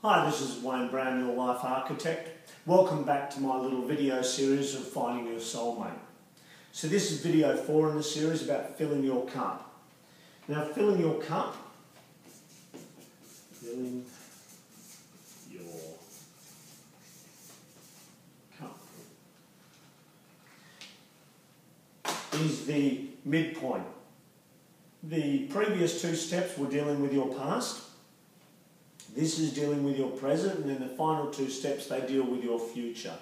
Hi, this is Wayne Brown, your life architect. Welcome back to my little video series of finding your soulmate. So this is video 4 in the series about filling your cup. Now, filling your cup is the midpoint. The previous 2 steps were dealing with your past. This is dealing with your present, and then the final 2 steps, they deal with your future.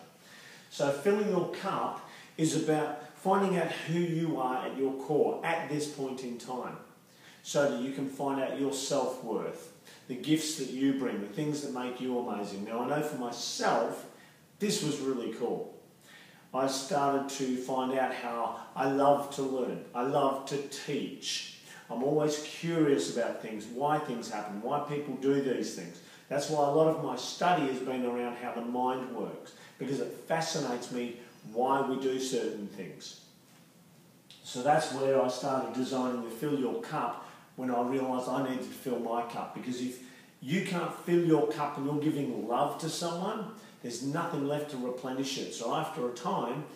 So filling your cup is about finding out who you are at your core at this point in time, so that you can find out your self-worth, the gifts that you bring, the things that make you amazing. Now, I know for myself, this was really cool. I started to find out how I love to learn, I love to teach. I'm always curious about things, why things happen, why people do these things. That's why a lot of my study has been around how the mind works, because it fascinates me why we do certain things. So that's where I started designing the Fill Your Cup, when I realised I needed to fill my cup. Because if you can't fill your cup and you're giving love to someone, there's nothing left to replenish it. So after a time,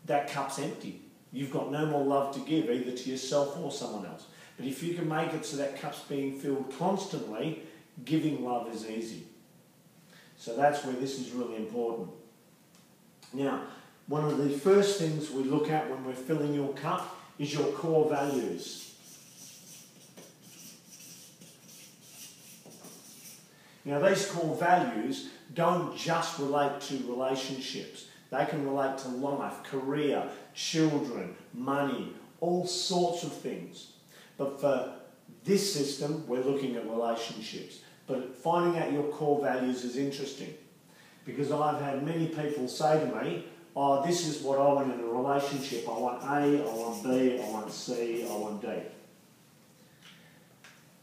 that cup's empty. You've got no more love to give, either to yourself or someone else. But if you can make it so that cup's being filled constantly, giving love is easy. So that's where this is really important. Now, one of the first things we look at when we're filling your cup is your core values. Now, these core values don't just relate to relationships. They can relate to life, career, children, money, all sorts of things. But for this system, we're looking at relationships. But finding out your core values is interesting, because I've had many people say to me, oh, this is what I want in a relationship. I want A, I want B, I want C, I want D.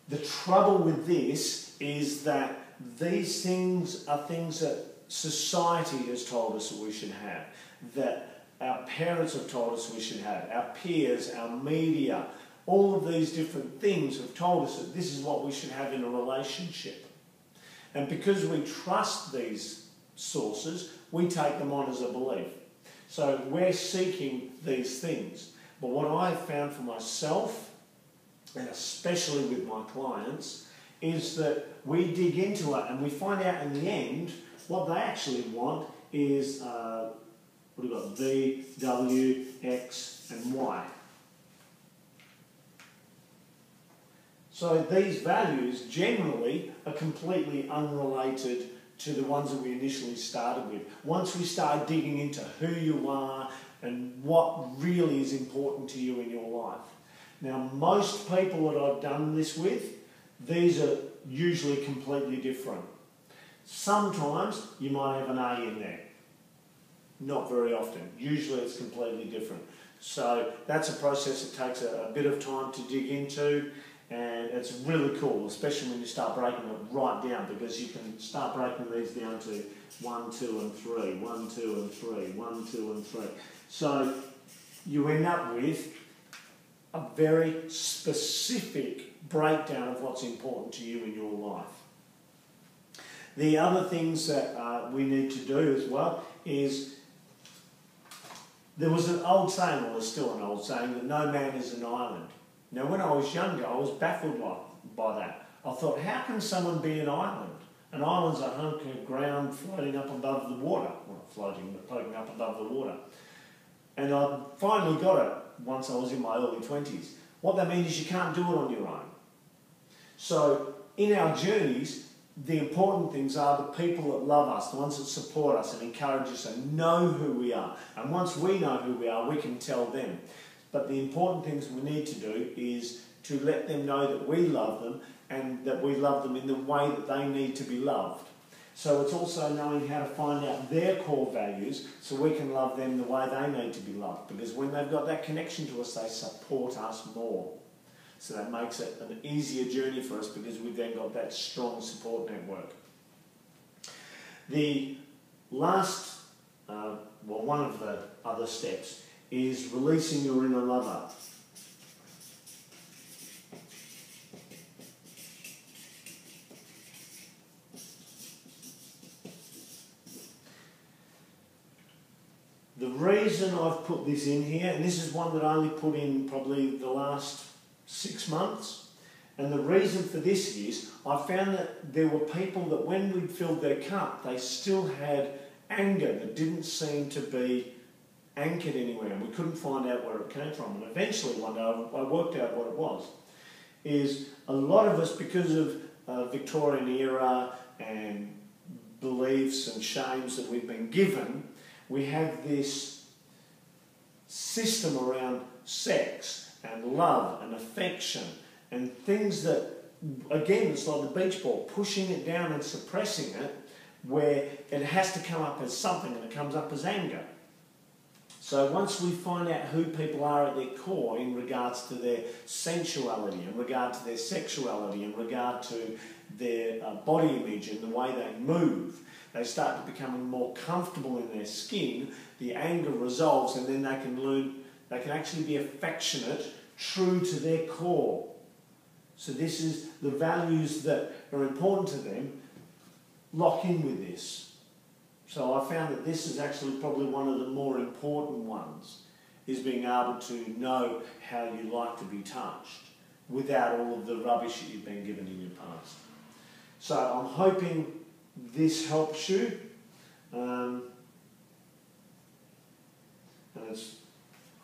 The trouble with this is that these things are things that society has told us that we should have, that our parents have told us we should have, our peers, our media. All of these different things have told us that this is what we should have in a relationship. And because we trust these sources, we take them on as a belief. So we're seeking these things. But what I've found for myself, and especially with my clients, is that we dig into it and we find out in the end what they actually want is, what have we got, V, W, X and Y. So these values generally are completely unrelated to the ones that we initially started with. Once we start digging into who you are and what really is important to you in your life. Now, most people that I've done this with, these are usually completely different. Sometimes you might have an A in there. Not very often. Usually it's completely different. So that's a process that takes a bit of time to dig into. And it's really cool, especially when you start breaking it right down, because you can start breaking these down to 1, 2 and 3, 1, 2 and 3, 1, 2 and 3. So you end up with a very specific breakdown of what's important to you in your life. The other things that we need to do as well is, there was an old saying, or there's still an old saying, that no man is an island. Now, when I was younger, I was baffled by that. I thought, how can someone be an island? An island's a hunk of ground floating up above the water. Well, not floating, but floating up above the water. And I finally got it once I was in my early 20s. What that means is you can't do it on your own. So, in our journeys, the important things are the people that love us, the ones that support us and encourage us and know who we are. And once we know who we are, we can tell them. But the important things we need to do is to let them know that we love them and that we love them in the way that they need to be loved. So it's also knowing how to find out their core values so we can love them the way they need to be loved. Because when they've got that connection to us, they support us more. So that makes it an easier journey for us, because we've then got that strong support network. The last, one of the other steps is releasing your inner lover. The reason I've put this in here, and this is one that I only put in probably the last 6 months, and the reason for this is I found that there were people that when we'd filled their cup, they still had anger that didn't seem to be anchored anywhere, and we couldn't find out where it came from. And eventually one day I worked out what it was. Is a lot of us, because of Victorian era and beliefs and shames that we've been given, we have this system around sex and love and affection and things that, again, it's like the beach ball, pushing it down and suppressing it, where it has to come up as something, and it comes up as anger. So once we find out who people are at their core in regards to their sensuality, in regard to their sexuality, in regard to their body image and the way they move, they start to become more comfortable in their skin, the anger resolves, and then they can learn, they can actually be affectionate, true to their core. So this is the values that are important to them, lock in with this. So I found that this is actually probably one of the more important ones, is being able to know how you like to be touched without all of the rubbish that you've been given in your past. So I'm hoping this helps you. And it's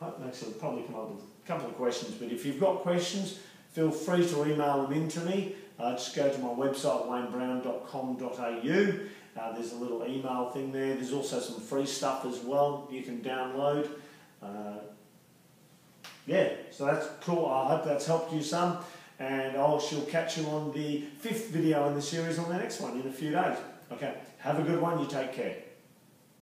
actually probably come up with a couple of questions, but if you've got questions, feel free to email them in to me. Just go to my website, waynebrown.com.au. There's a little email thing there. There's also some free stuff as well you can download. Yeah, so that's cool. I hope that's helped you some. And I shall catch you on the 5th video in the series on the next one in a few days. Okay, have a good one. You take care.